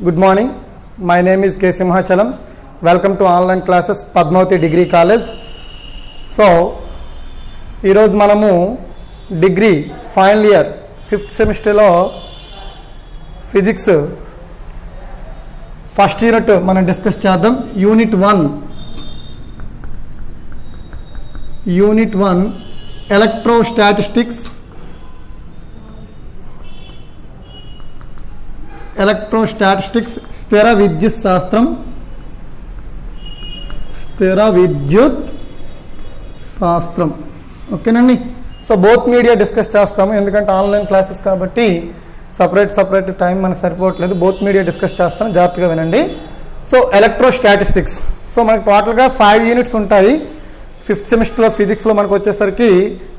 Good morning. My name is K. Simhachalam. Welcome to online classes Padmavati Degree College. So, ఈరోజు మనము degree final year 5th సెమిస్టర్లో physics first unit మనం discuss చేద్దాం. Unit 1 ఎలక్ట్రోస్టాటిస్టిక్స్ స్థిర విద్యుత్ శాస్త్రం ఓకేనండి. సో బోత్ మీడియా డిస్కస్ చేస్తాము, ఎందుకంటే ఆన్లైన్ క్లాసెస్ కాబట్టి సపరేట్ టైం మనకు సరిపోవట్లేదు. బోత్ మీడియా డిస్కస్ చేస్తాను, జాగ్రత్తగా వినండి. సో ఎలక్ట్రోస్టాటిస్టిక్స్, సో మనకు టోటల్గా 5 యూనిట్స్ ఉంటాయి. 5th సెమిస్టర్లో ఫిజిక్స్లో మనకు వచ్చేసరికి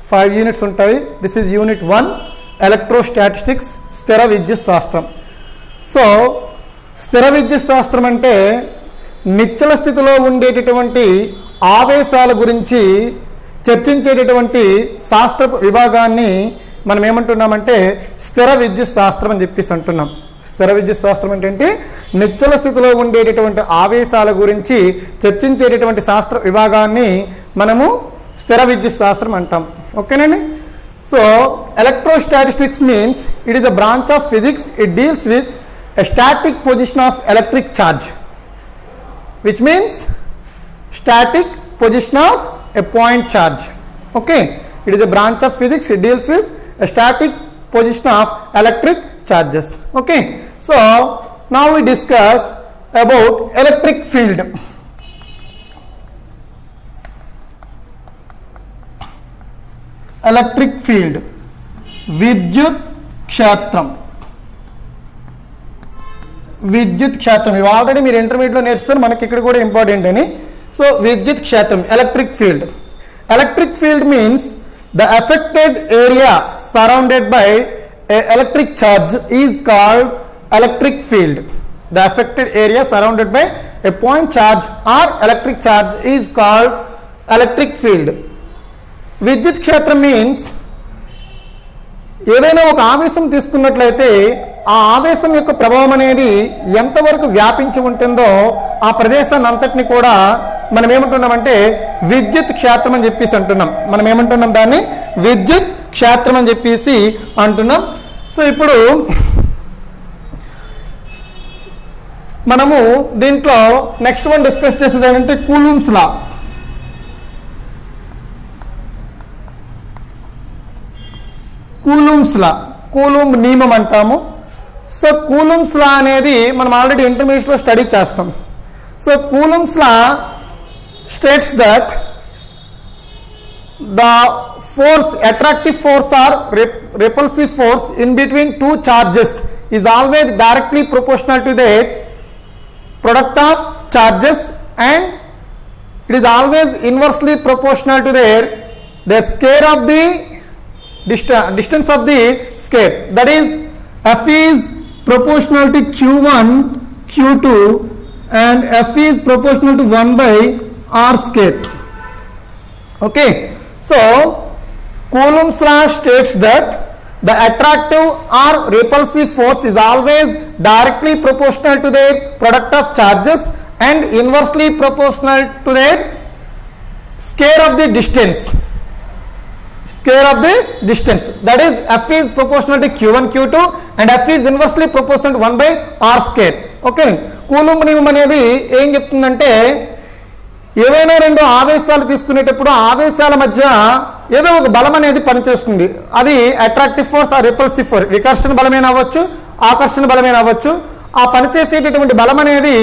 5 యూనిట్స్ ఉంటాయి. దిస్ ఈజ్ యూనిట్ 1 ఎలక్ట్రోస్టాటిస్టిక్స్ స్థిర విద్యుత్ శాస్త్రం. సో స్థిర విద్యుత్ శాస్త్రం అంటే నిశ్చల స్థితిలో ఉండేటటువంటి ఆవేశాల గురించి చర్చించేటటువంటి శాస్త్ర విభాగాన్ని మనం ఏమంటున్నామంటే స్థిర విద్యుత్ శాస్త్రం అని చెప్పేసి అంటున్నాం. స్థిర విద్యుత్ శాస్త్రం ఏంటంటే నిశ్చల స్థితిలో ఉండేటటువంటి ఆవేశాల గురించి చర్చించేటటువంటి శాస్త్ర విభాగాన్ని మనము స్థిర విద్యుత్ శాస్త్రం అంటాం. ఓకేనండి. So electrostatistics means it is a branch of physics. It deals with a static position of electric charge, which means static position of a point charge. Okay, it is a branch of physics. It deals with a static position of electric charges. Okay, so now we discuss about electric field. Electric field, విద్యుత్ క్షేత్రం. విద్యుత్ క్షేత్రం ఇవి already మీరు ఇంటర్మీడియట్లో నేర్చుకున్నారు, మనకి ఇక్కడ కూడా ఇంపార్టెంట్ అని. సో విద్యుత్ క్షేత్రం electric field. Electric field means the affected area surrounded by electric charge is called electric field. The affected area surrounded by a point charge or electric charge is called electric field. విద్యుత్ క్షేత్రం means ఏదైనా ఒక ఆవేశం తీసుకున్నట్లయితే ఆ ఆవేశం యొక్క ప్రభావం అనేది ఎంతవరకు వ్యాపించి ఉంటుందో ఆ ప్రదేశాన్ని అంతటిని కూడా మనం ఏమంటున్నామంటే విద్యుత్ క్షేత్రం అని చెప్పేసి అంటున్నాం. మనం ఏమంటున్నాం దాన్ని విద్యుత్ క్షేత్రం అని చెప్పేసి అంటున్నాం. సో ఇప్పుడు మనము దీంట్లో నెక్స్ట్ వన్ డిస్కస్ చేసేది ఏంటంటే కూలుంబ్స్ లా. కూలుంబ్ నియమం అంటాము. సో కూలుంబ్స్ లా అనేది మనం ఆల్రెడీ ఇంటర్మీడియట్లో స్టడీ చేస్తాం. So Coulomb's law states that the force attractive force or repulsive force in between two charges is always directly proportional to the product of charges, and it is always inversely proportional to the square of the distance of the square. That is, F is proportional to Q1, Q2, and F is proportional to 1 by R square. Okay, so Coulomb's law states that the attractive or repulsive force is always directly proportional to the product of charges and inversely proportional to the square of the distance. That is, F is proportional to Q1, Q2, and F is inversely proportional to 1 by R square. Okay, coulomb నియమం అనేది ఏం చెప్తుందంటే ఏవైనా రెండు ఆవేశాలు తీసుకునేటప్పుడు ఆవేశాల మధ్య ఏదో ఒక బలం అనేది పనిచేస్తుంది. అది అట్రాక్టివ్ ఫోర్స్ ఆ రిపల్సివ్ ఫోర్స్, వికర్షణ బలమైన అవ్వచ్చు, ఆకర్షణ బలమైన అవ్వచ్చు. ఆ పనిచేసేటటువంటి బలం అనేది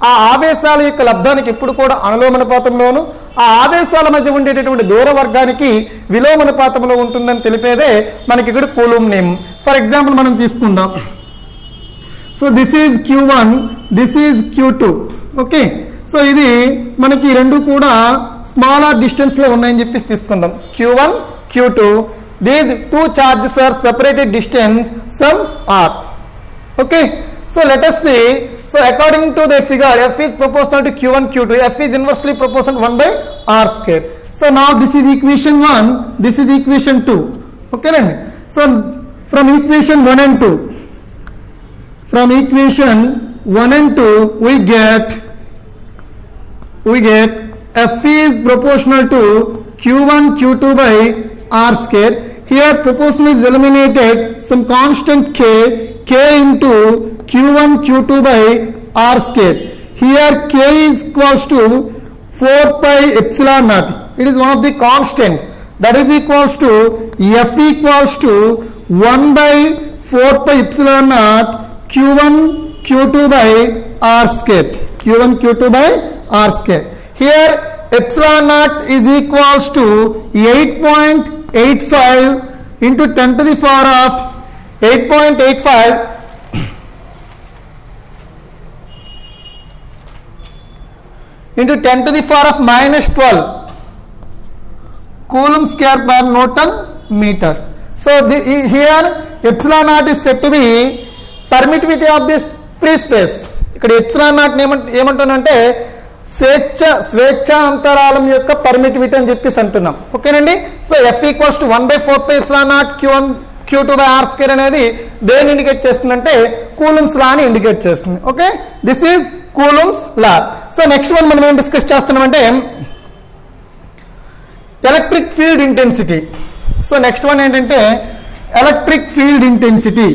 ఆ ఆవేశాల యొక్క లబ్ధానికి ఎప్పుడు కూడా అనులోమానుపాతంలోను, ఆ ఆవేశాల మధ్య ఉండేటటువంటి దూర వర్గానికి విలోమానుపాతంలో ఉంటుందని తెలిపేదే మనకి ఇక్కడ కూలుంబ్ నియమం. ఫర్ ఎగ్జాంపుల్ మనం తీసుకుందాం. So this is Q1, this is Q2. Okay, so ఇది మనకి రెండు కూడా స్మాలర్ డిస్టెన్స్ లో ఉన్నాయని చెప్పేసి తీసుకుందాం. Q1, Q2, these two charges are separated distance some R. Okay, so let us see. So according to the figure, F is proportional to Q1, Q2. F is inversely proportional to 1 by R square. So now this is equation 1, this is equation 2. Okay, then? So from equation 1 and 2, from equation 1 and 2, we get F is proportional to Q1 Q2 by R square. Here proportional is eliminated, some constant K into Q1 Q2 by R square. Here K is equals to 4 pi epsilon naught. It is one of the constant. That is equals to F equals to 1 by 4 pi epsilon naught Q1 Q2 by R square. Q1 Q2 by R square. Here epsilon naught is equals to 8.85 into 10 to the power of 8.85 into 10 to the power of minus 12 coulomb square per Newton meter. So here epsilon naught is said to be permittivity of this free space. ఇక్కడ epsilon naught ఏమంటున్నానంటే స్వేచ్ఛ అంతరాళం యొక్క permittivity అని చెప్పేసి అంటున్నాం. ఓకేనండి. So F equals to 1 by 4 pi epsilon naught Q1 Q2 by R square అనేది దేన్ని ఇండికేట్ చేస్తుందంటే కూలంబ్స్ లా ని ఇండికేట్ చేస్తుంది. Okay, this is Coulomb's law. So next one మనం ఏం డిస్కస్ చేస్తున్నామంటే electric field intensity. So next one ఏంటంటే electric field intensity.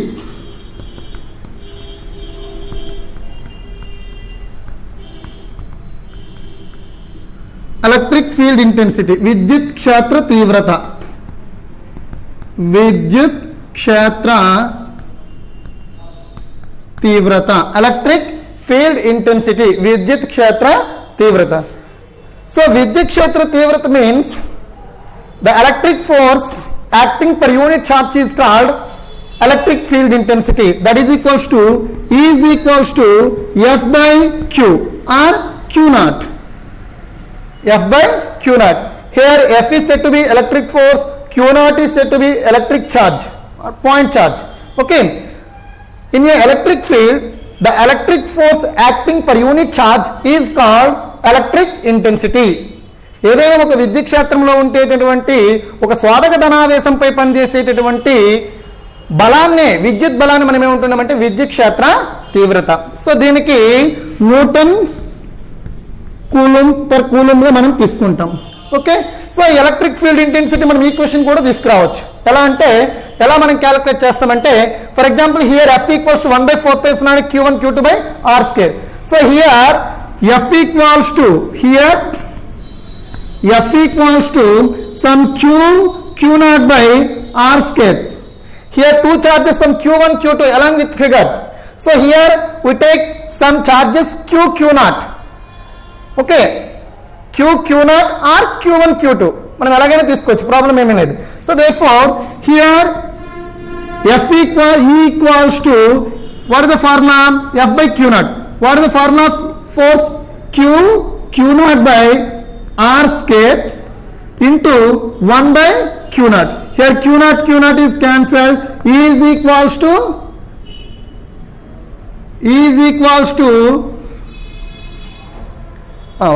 Electric field intensity, విద్యుత్ క్షేత్ర తీవ్రత. విద్యుత్ క్షేత్ర తీవ్రత, ఎలక్ట్రిక్ ఫీల్డ్ ఇంటెన్సిటీ, విద్యుత్ క్షేత్ర తీవ్రత. సో విద్యుత్ క్షేత్ర తీవ్రత means the electric force acting per unit charge is called electric field intensity. That is equals to E is equals to F by Q or Q naught. F by Q naught. Here F is said to be electric force, Q naught is said to be electric charge or point charge. Okay. In a electric field, the electric force acting per unit charge is called electric intensity. ఏదైనా ఒక విద్యుత్ క్షేత్రంలో ఉండేటటువంటి ఒక స్వాధక ధనావేశంపై పనిచేసేటటువంటి బలాన్ని, విద్యుత్ బలాన్ని మనం ఏమంటున్నామంటే విద్యుత్ క్షేత్ర తీవ్రత. సో దీనికి న్యూటన్ కూలంబ్ పర్ కూలంబ్ గా మనం తీసుకుంటాం. Okay, so electric field intensity మనం ఈక్వేషన్ కూడా తీసుకురావచ్చు. ఎలా అంటే ఎలా మనం క్యాలిక్యులేట్ చేస్తామంటే for example here F equals to 1 by 4 pi epsilon Q1 Q2 by R square. So here F equals to some Q naught by R square. Here two charges, some Q1 Q2 along with figure. So here we take some charges Q naught. Okay, Q naught or Q1 Q2 మనం ఎలాగైనా తీసుకోవచ్చు, problem ఏమీ లేదు. So therefore here F equals to what is the formula? F by Q naught. What is the formula of force? Q naught by R square into 1 by Q naught. Here Q naught is cancelled. E is equals to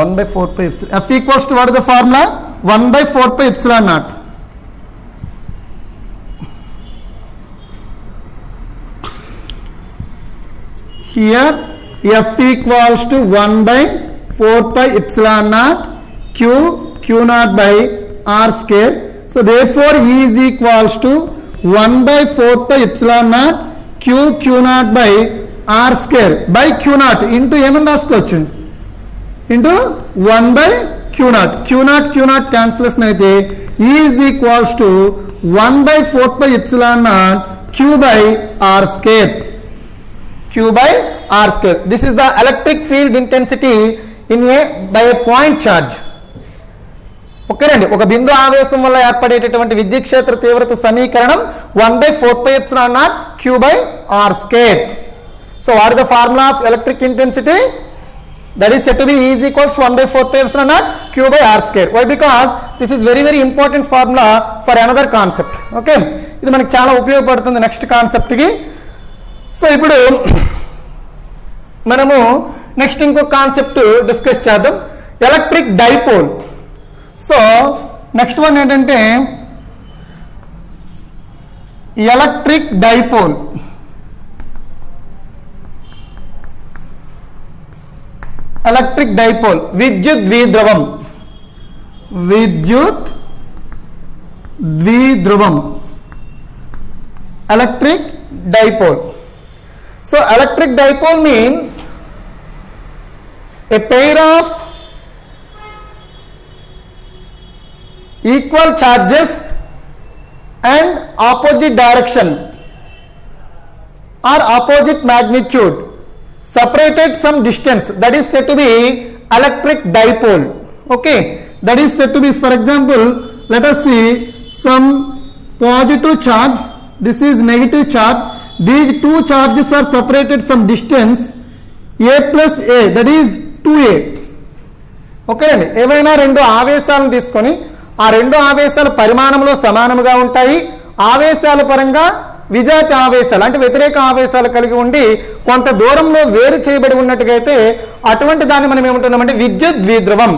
1 by 4 pi epsilon. F equals to what is the formula? 1 by 4 pi epsilon naught. Here F equals to 1 by 4 pi epsilon naught Q naught by R square. So therefore E is equals to 1 by 4 pi epsilon naught Q naught by R square by Q naught into ఏమని రాసుకోవచ్చు into 1 by Q naught. Q naught cancellation అయితే E is equals to 1 by 4 pi epsilon naught Q by R square. Q by R square. This is the electric field intensity by a point charge. ఓకేనండి, ఒక బిందు ఆవేశం వల్ల ఏర్పడేటటువంటి విద్యుత్ క్షేత్ర తీవ్రత సమీకరణం 1 by 4 pi epsilon naught Q by R square. So what is the formula of electric intensity? That is said to be E is equals to 1 by 4 pi epsilon naught Q by R square. Why? Because this is very very important formula for another concept. Okay, ఇది మనకి చాలా ఉపయోగపడుతుంది next concept కి. So ఇప్పుడు మనము next ఇంకో concept discuss చేద్దాం, electric dipole. So next one ఏంటంటే ఎలక్ట్రిక్ డైపోల్. ఎలక్ట్రిక్ డైపోల్, విద్యుత్ ద్విధ్రువం, విద్యుత్ ద్విధ్రువం, electric dipole. So electric dipole means a pair of equal charges and opposite direction or opposite magnitude separated some distance, that is said to be electric dipole. Okay, that is said to be, for example, let us see some positive charge, this is negative charge, these two charges are separated some distance a plus a, that is 2a. Okay అండి, ఏవైనా రెండు ఆవేశాలను తీసుకొని ఆ రెండు ఆవేశాలు పరిమాణంలో సమానంగా ఉంటాయి, ఆవేశాల పరంగా విజాతి ఆవేశాలు అంటే వ్యతిరేక ఆవేశాలు కలిగి ఉండి కొంత దూరంలో వేరు చేయబడి ఉన్నట్టుగా అయితే అటువంటి దాన్ని మనం ఏమంటున్నామంటే విద్యుత్ ద్విధ్రువం.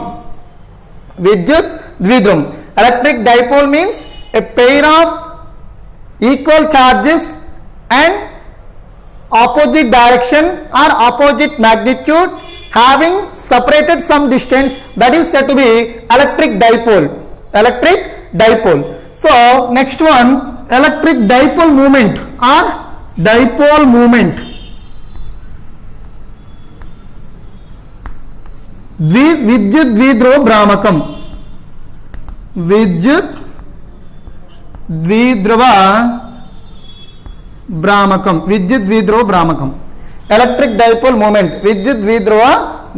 విద్యుత్ ద్విధ్రువం. Electric dipole means a pair of equal charges and opposite direction or opposite magnitude having separated some distance, that is said to be electric dipole. Electric dipole. So next one, electric dipole moment or dipole moment. విద్యుత్ ద్విధ్రువ భ్రామకం, విద్యుత్ ద్విధ్రువ భ్రామకం, విద్యుత్ ద్విధ్రువ భ్రామకం, electric dipole moment, విద్యుత్ ద్విధ్రువ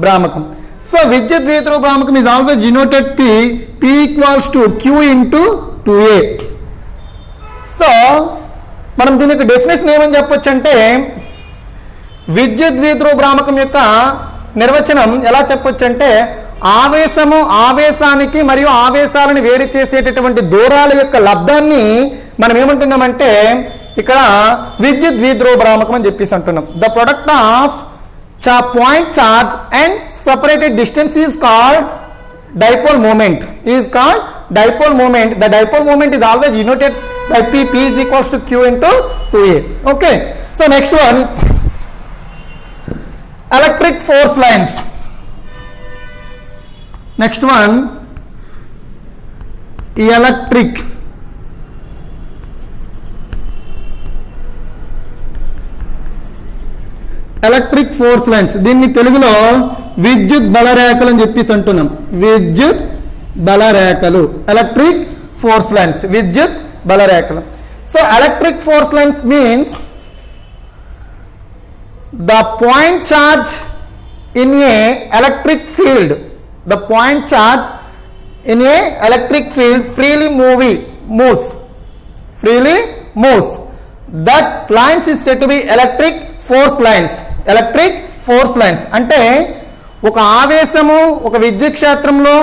భ్రామకం. So విద్యుత్ ద్విధ్రువ భ్రామకం is always denoted P equals to Q into 2A. So మనం దీనికి definition ఏమని చెప్పొచ్చు అంటే విద్యుత్ ద్విధ్రువ భ్రామకం యొక్క నిర్వచనం ఎలా చెప్పొచ్చు అంటే ఆవేశము, ఆవేశానికి మరియు ఆవేశాలను వేరు చేసేటటువంటి దూరాల యొక్క లబ్ధాన్ని మనం ఏమంటున్నామంటే ఇక్కడ విద్యుత్ ద్విధ్రువ భ్రామకం అని చెప్పేసి అంటున్నాం. The product of point charge and separated distance is called dipole moment, is called dipole moment. The dipole moment is always denoted by P is equals to Q into 2A. Okay, so next one, electric force lines. Next one, electric force lines. దీన్ని తెలుగులో విద్యుత్ బలరేఖలు అని చెప్పేసి అంటున్నాం. విద్యుత్ బలరేఖలు, electric force lines, విద్యుత్ బలరేఖలు. So electric force lines means the point charge in a electric field, the point charge in a electric field freely moves. That lines is said to be electric force lines. Electric force lines అంటే ఒక ఆవేశము ఒక విద్యుత్ క్షేత్రంలో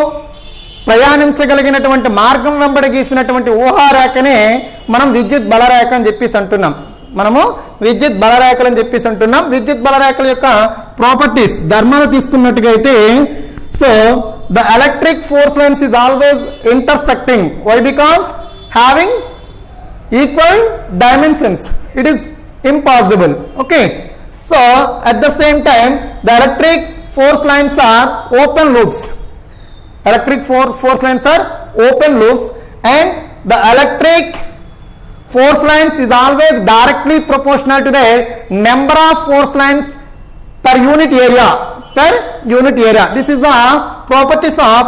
ప్రయాణించగలిగినటువంటి మార్గం వెంబడి గీసినటువంటి ఊహారేఖనే మనం విద్యుత్ బలరేఖ అని చెప్పేసి అంటున్నాం. మనము విద్యుత్ బలరేఖలు అని చెప్పేసి అంటున్నాం. విద్యుత్ బలరేఖల యొక్క ప్రాపర్టీస్, ధర్మాలు తీసుకున్నట్టుగా అయితే so the electric force lines is always intersecting. Why? Because having equal dimensions it is impossible. Okay, so at the same time the electric force lines are open loops. Electric force lines are open loops and the electric force lines is always directly proportional to the number of force lines per unit area. This is the properties of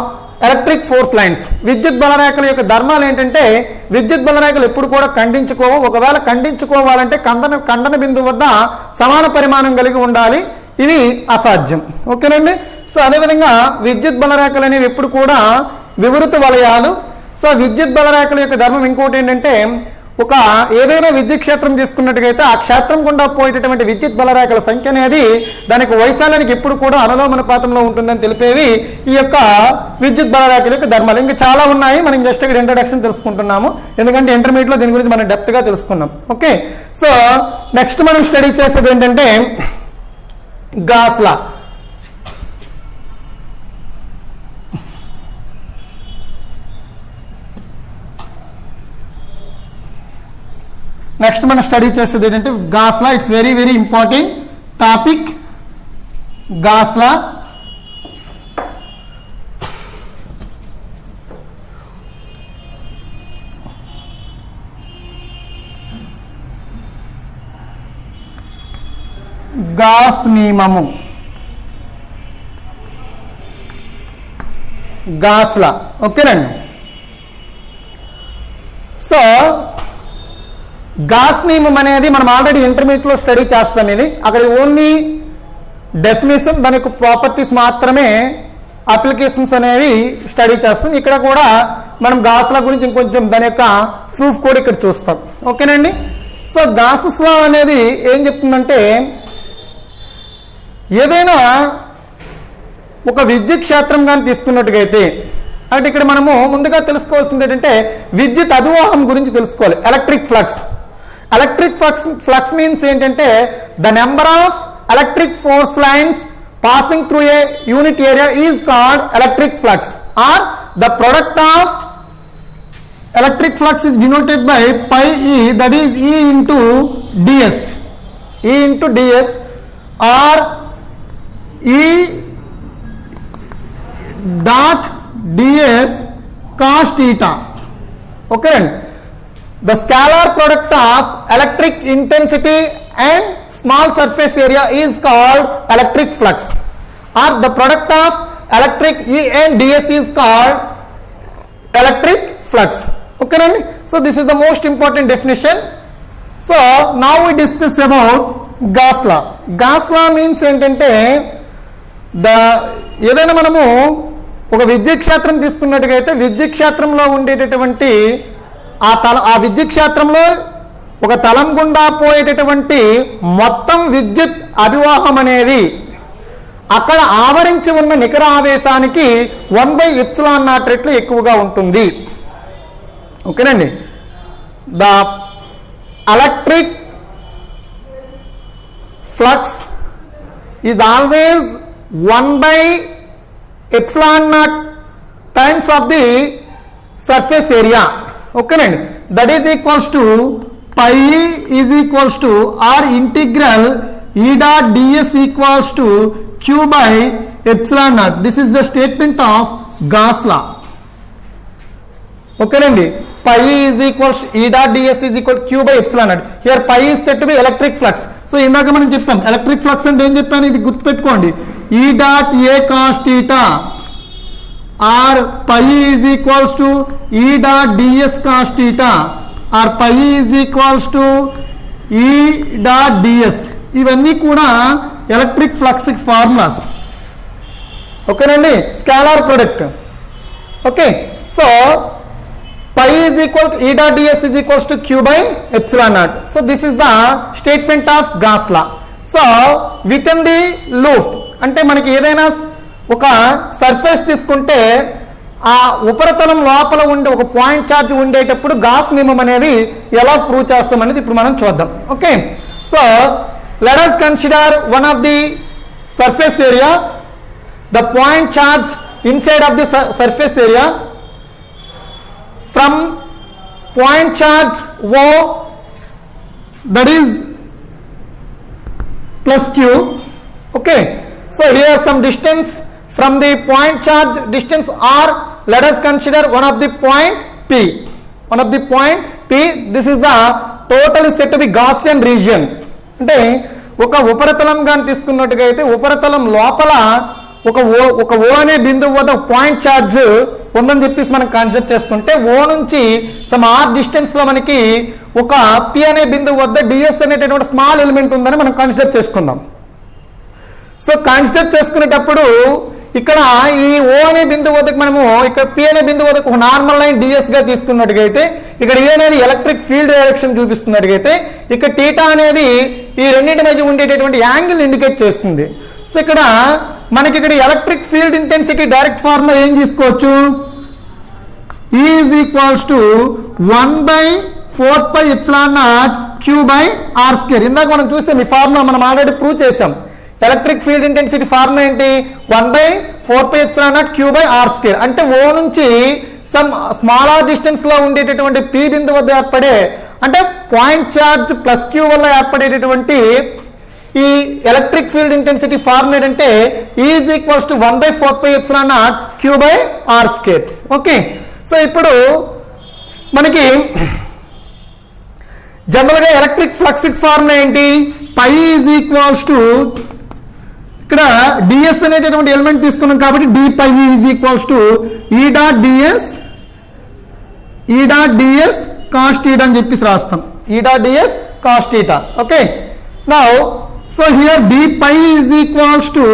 electric force lines. విద్యుత్ బలరేఖల యొక్క ధర్మాలు ఏంటంటే విద్యుత్ బలరేఖలు ఎప్పుడు కూడా ఖండించుకోవు. ఒకవేళ ఖండించుకోవాలంటే ఖండన బిందువు వద్ద సమాన పరిమాణం కలిగి ఉండాలి. ఇవి అసాధ్యం. ఓకేనండి. సో అదేవిధంగా విద్యుత్ బలరేఖలు అనేవి ఎప్పుడు కూడా వివృత వలయాలు. సో విద్యుత్ బలరేఖల యొక్క ధర్మం ఇంకోటి ఏంటంటే ఒక ఏదైనా విద్యుత్ క్షేత్రం తీసుకున్నట్టుగైతే ఆ క్షేత్రం గుండా పోయేటటువంటి విద్యుత్ బలరేఖల సంఖ్య అనేది దానికి వైశాల్యానికి ఎప్పుడు కూడా అనులోమానుపాతంలో ఉంటుందని తెలిపేవి ఈ యొక్క విద్యుత్ బలరేఖల యొక్క ధర్మాలు. ఇంకా చాలా ఉన్నాయి, మనం జస్ట్ ఇక్కడ ఇంట్రడక్షన్ తెలుసుకుంటున్నాము ఎందుకంటే ఇంటర్మీడియట్లో దీని గురించి మనం డెప్త్ గా తెలుసుకున్నాం. ఓకే, సో నెక్స్ట్ మనం స్టడీ చేసేది ఏంటంటే గాస్ లా. నెక్స్ట్ మనం స్టడీ చేసేది ఏంటంటే Gauss law. It's very very important topic. Gauss law Gauss నియమము, గాస్ లా. ఓకేనండి. సో గాస్ నియమం అనేది మనం ఆల్రెడీ ఇంటర్మీడియట్లో స్టడీ చేస్తాం. ఇది అక్కడ ఓన్లీ డెఫినేషన్, దాని యొక్క ప్రాపర్టీస్ మాత్రమే, అప్లికేషన్స్ అనేవి స్టడీ చేస్తాం. ఇక్కడ కూడా మనం గాస్ లా గురించి ఇంకొంచెం దాని యొక్క ప్రూఫ్ కూడా ఇక్కడ చూస్తాం. ఓకేనండి. సో గాసెస్ లా అనేది ఏం చెప్తుందంటే, ఏదైనా ఒక విద్యుత్ క్షేత్రం కానీ తీసుకున్నట్టుగా అయితే, అంటే ఇక్కడ మనము ముందుగా తెలుసుకోవాల్సింది ఏంటంటే విద్యుత్ అభివాహం గురించి తెలుసుకోవాలి. Electric flux. Electric flux means ఏంటంటే the number of electric force lines passing through a unit area is called electric flux, or the product of electric flux is denoted by pi E, that is E into ds, E into ds, or E dot ds cos theta. Okay, the scalar product of electric intensity and small surface area is called electric flux, or the product of electric E and ds is called electric flux. Okay nandi. So this is the most important definition. So now we discuss about Gauss law. Gauss law means ఏంటంటే ఏదైనా మనము ఒక విద్యుత్ క్షేత్రం తీసుకున్నట్టుగా అయితే విద్యుత్ క్షేత్రంలో ఉండేటటువంటి ఆ విద్యుత్ క్షేత్రంలో ఒక తలం గుండా పోయేటటువంటి మొత్తం విద్యుత్ అభివాహం అనేది అక్కడ ఆవరించి ఉన్న నికర ఆవేశానికి 1/ε0 రెట్లు ఎక్కువగా ఉంటుంది. ఓకేనండి. The electric flux is always 1/ε0 times of the surface area. ఓకేనండి. That is equals to pi is equals to r integral E dot ds equals to q by epsilon naught. This is the statement of Gauss law. Okay nandi. Pi is equals to E dot ds is equal to q by epsilon naught. Here pi is said to be electric flux. So ఇందాక మనం చెప్పాం electric flux అంటే ఏం చెప్పాను, ఇది గుర్తుపెట్టుకోండి. E dot a cos theta or pi is equals to E dot ds cos theta or pi is equals to E dot ds. ఇవన్నీ కూడా ఎలక్ట్రిక్ ఫ్లక్స్ ఫార్ములాస్. ఓకేనండి. Scalar product. Okay. So pi is equal to E dot ds is equals to q by epsilon naught. So this is the statement of Gauss law. So within the loop, అంటే మనకి ఏదైనా ఒక surface తీసుకుంటే ఆ ఉపరితలం లోపల ఉండే ఒక పాయింట్ ఛార్జ్ ఉండేటప్పుడు గాస్ నియమం అనేది ఎలా ప్రూవ్ చేస్తాం అనేది ఇప్పుడు మనం చూద్దాం. Okay. So let us consider one of the surface area, the point charge inside of the surface area, from point charge O, that is plus q. Okay. So here some distance from the point charge distance r, let us consider one of the point P. One of the point P, this is the total is said to be Gaussian region. అంటే ఒక ఉపరితలం గాని తీసుకున్నట్టుగా అయితే ఉపరితలం లోపల ఒక O అనే బిందువు వద్ద పాయింట్ ఛార్జ్ ఉందని చెప్పేసి మనం కన్సిడర్ చేసుకుంటే O నుంచి సమ్ r డిస్టెన్స్ లో మనకి ఒక P అనే బిందువు వద్ద ds అనేటటువంటి స్మాల్ ఎలిమెంట్ ఉందని మనం కన్సిడర్ చేసుకుందాం. సో కన్సిడర్ చేసుకునేటప్పుడు ఇక్కడ ఈ O అనే బిందువు వద్దకు మనము ఇక్కడ P అనే బిందువు వద్దకు ఒక నార్మల్ లైన్ ds గా తీసుకున్నట్టుగా అయితే ఇక్కడ E అనేది ఎలక్ట్రిక్ ఫీల్డ్ డైరెక్షన్ చూపిస్తున్నట్టుగా అయితే ఇక్కడ θ అనేది ఈ రెండింటి మధ్య ఉండేటటువంటి యాంగిల్ ఇండికేట్ చేస్తుంది. సో ఇక్కడ మనకి ఇక్కడ electric field intensity direct formula ఏం తీసుకోవచ్చు, E is equals to 1/4πε0 q by r square. ఇందాక మనం చూసాం ఈ ఫార్ములా మనం ఆల్రెడీ ప్రూవ్ చేసాం. ఎలక్ట్రిక్ ఫీల్డ్ ఇంటెన్సిటీ ఫార్ములా ఏంటి, 1/4πε0 q by r square. అంటే O నుంచి సమ్ స్మాలర్ డిస్టెన్స్ లో ఉండేటటువంటి P బిందువు వద్ద ఏర్పడే అంటే పాయింట్ ఛార్జ్ ప్లస్ q వల్ల ఏర్పడేటటువంటి ఈ ఎలక్ట్రిక్ ఫీల్డ్ ఇంటెన్సిటీ ఫార్ములా ఏంటంటే E is equals to 1/4πε0 q by r square. Okay. So ఇప్పుడు మనకి జనరల్ గా ఎలక్ట్రిక్ ఫ్లక్స్ ఫార్ములా ఏంటి? పై ఈజ్ ఈక్వల్స్ టు ఇక్కడ డిఎస్ అనేటటువంటి ఎలిమెంట్ తీసుకున్నాం కాబట్టి d phi is equals to E dot ds cos theta అని చెప్పేసి రాస్తాం. E dot ds cos theta. Okay, now so here d phi is equals to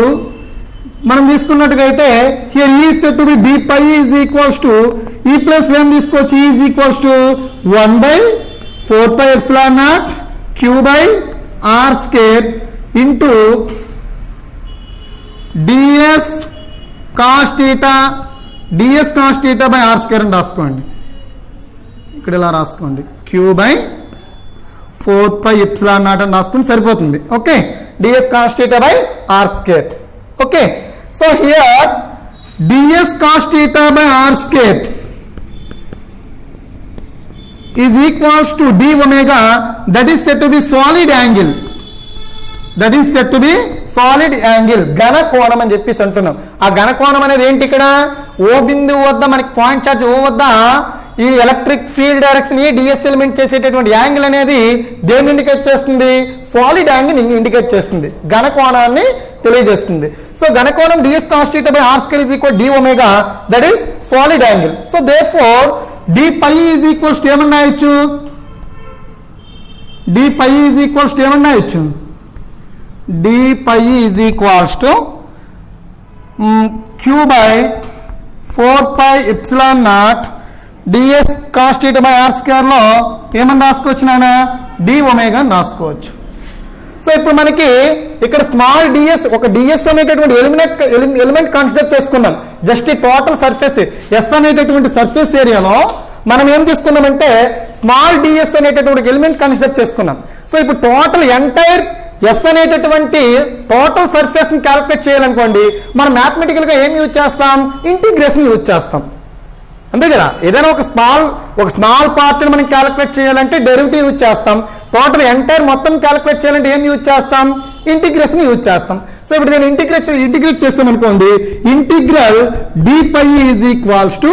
మనం తీసుకున్నట్టుగా అయితే here E set to be d phi is equals to E plus ఏం తీసుకోవచ్చు? Is equals to 1/4πε0 q/r² into ds cos theta by r² అని రాసుకోండి. ఇక్కడ ఇలా రాసుకోండి, q/4πε0 అని రాసుకుని సరిపోతుంది. Okay, ds cos theta by r². Okay, so here ds cos theta by r² is equals to d omega, that is said to be solid angle. That is said to be solid angle. ఘన కోణం అని చెప్పేసి అంటున్నాం. ఆ ఘన కోణం అనేది ఏంటి? ఇక్కడ ఓ బిందువు వద్ద మనకి పాయింట్ చార్జ్ ఓ వద్ద ఈ electric field direction ds element చేసేటటువంటి యాంగిల్ అనేది దేన్ని ఇండికేట్ చేస్తుంది? సాలిడ్ యాంగిల్ ఇండికేట్ చేస్తుంది, ఘన కోణాన్ని తెలియజేస్తుంది. సో ఘన కోణం ds cos theta by r² is equal to d omega, that is solid angle. So therefore d pi is equals to ఏమన్నా ఇచ్చు? d pi is equals to ఏమన్నా ఇచ్చు? d pi is equals to q/4πε0 ds cos theta by r² లో ఏమని రాసుకోవచ్చు నాన్న? d omega అని రాసుకోవచ్చు. సో ఇప్పుడు మనకి ఇక్కడ స్మాల్ డిఎస్, ఒక డిఎస్ అనేటటువంటి ఎలిమెంట్ కన్సిడర్ చేసుకున్నాం. జస్ట్ ఈ టోటల్ సర్ఫేస్ ఎస్ అనేటటువంటి సర్ఫేస్ ఏరియాలో మనం ఏం తీసుకున్నామంటే స్మాల్ డిఎస్ అనేటటువంటి ఎలిమెంట్ కన్సిడర్ చేసుకున్నాం. సో ఇప్పుడు టోటల్ ఎంటైర్ ఎస్ అనేటటువంటి టోటల్ సర్ఫేస్ ని క్యాలిక్యులేట్ చేయాలనుకోండి, మనం మ్యాథమెటికల్ గా ఏం యూజ్ చేస్తాం? ఇంటిగ్రేషన్ యూజ్ చేస్తాం, అంతే కదా. ఏదైనా ఒక స్మాల్ పార్ట్ ని మనం క్యాలిక్యులేట్ చేయాలంటే డెరివేటివ్ యూజ్ చేస్తాం. టోటల్ ఎంటైర్ మొత్తం క్యాలిక్యులేట్ చేయాలంటే ఏం యూజ్ చేస్తాం? ఇంటిగ్రేషన్ యూజ్ చేస్తాం. సో ఇప్పుడు నేను ఇంటిగ్రేట్ చేస్తాం అనుకోండి, integral d phi is equals to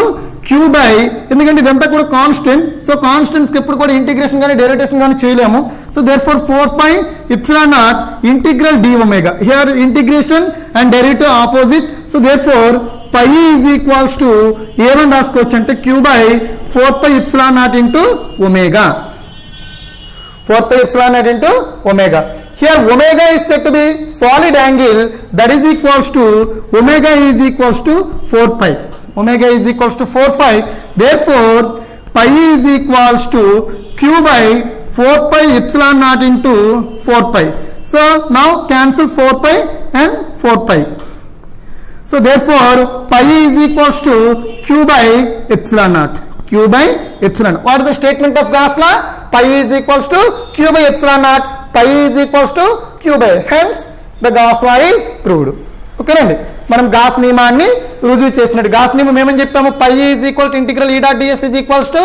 q/, ఎందుకంటే ఇదంతా కూడా కాన్స్టెంట్. సో కాన్స్టెంట్స్ కి ఎప్పుడు కూడా ఇంటిగ్రేషన్ కానీ డెరివేషన్ కానీ చేయలేము. So therefore 4πε0 integral d omega, here integration and derivative opposite. So therefore pi is equals to ఏమని రాసుకోవచ్చు అంటే q/4πε0 into omega, 4πε0 into omega. Here omega is said to be solid angle, that is equals to omega is equals to 4π. Omega is equals to 4π. Therefore pi is equals to q/4πε0 into 4π. So now cancel 4π and 4π. So therefore pi is equals to q/ε0. What is the statement of Gauss law? Pi is equals to q/ε0. Pi is equals to q/. Hence the Gauss law is proved. ఓకేనండి, మనం gas నియమాన్ని రుజువు చేసినట్టు. Gas నియమం ఏమని చెప్పాము? Pi is equal to integral E dot ds is equals to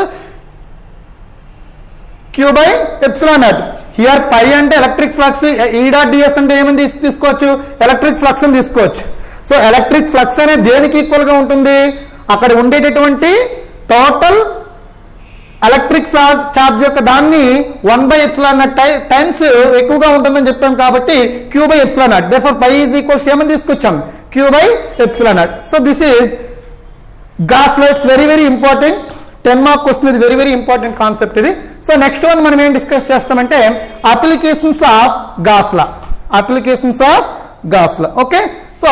q/ε0. Here pi అంటే electric flux, E dot ds అంటే ఏమని తీసుకోవచ్చు? ఎలక్ట్రిక్ ఫ్లక్స్ అని తీసుకోవచ్చు. సో ఎలక్ట్రిక్ ఫ్లక్స్ అనేది దేనికి ఈక్వల్ గా ఉంటుంది? అక్కడ ఉండేటటువంటి టోటల్ ఎలక్ట్రిక్ చార్జ్ యొక్క దాన్ని 1/ε0 టైమ్స్ ఎక్కువగా ఉంటుందని చెప్పాం కాబట్టి q/ε0. therefore pi is equals to ఏమని తీసుకొచ్చాం? q/ε0. So this is gas law. It's very very important. 10 mark question, ఇది వెరీ వెరీ ఇంపార్టెంట్ కాన్సెప్ట్ ఇది. సో నెక్స్ట్ వన్ మనం ఏం డిస్కస్ చేస్తామంటే applications of gas law. Applications of gas law. Okay, so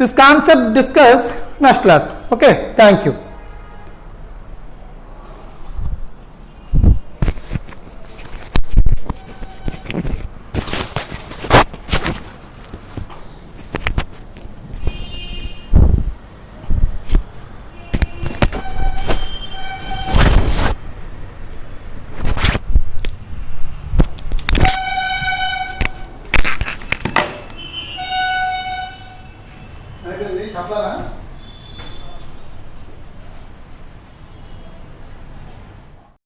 this concept discuss next class. Okay, thank you.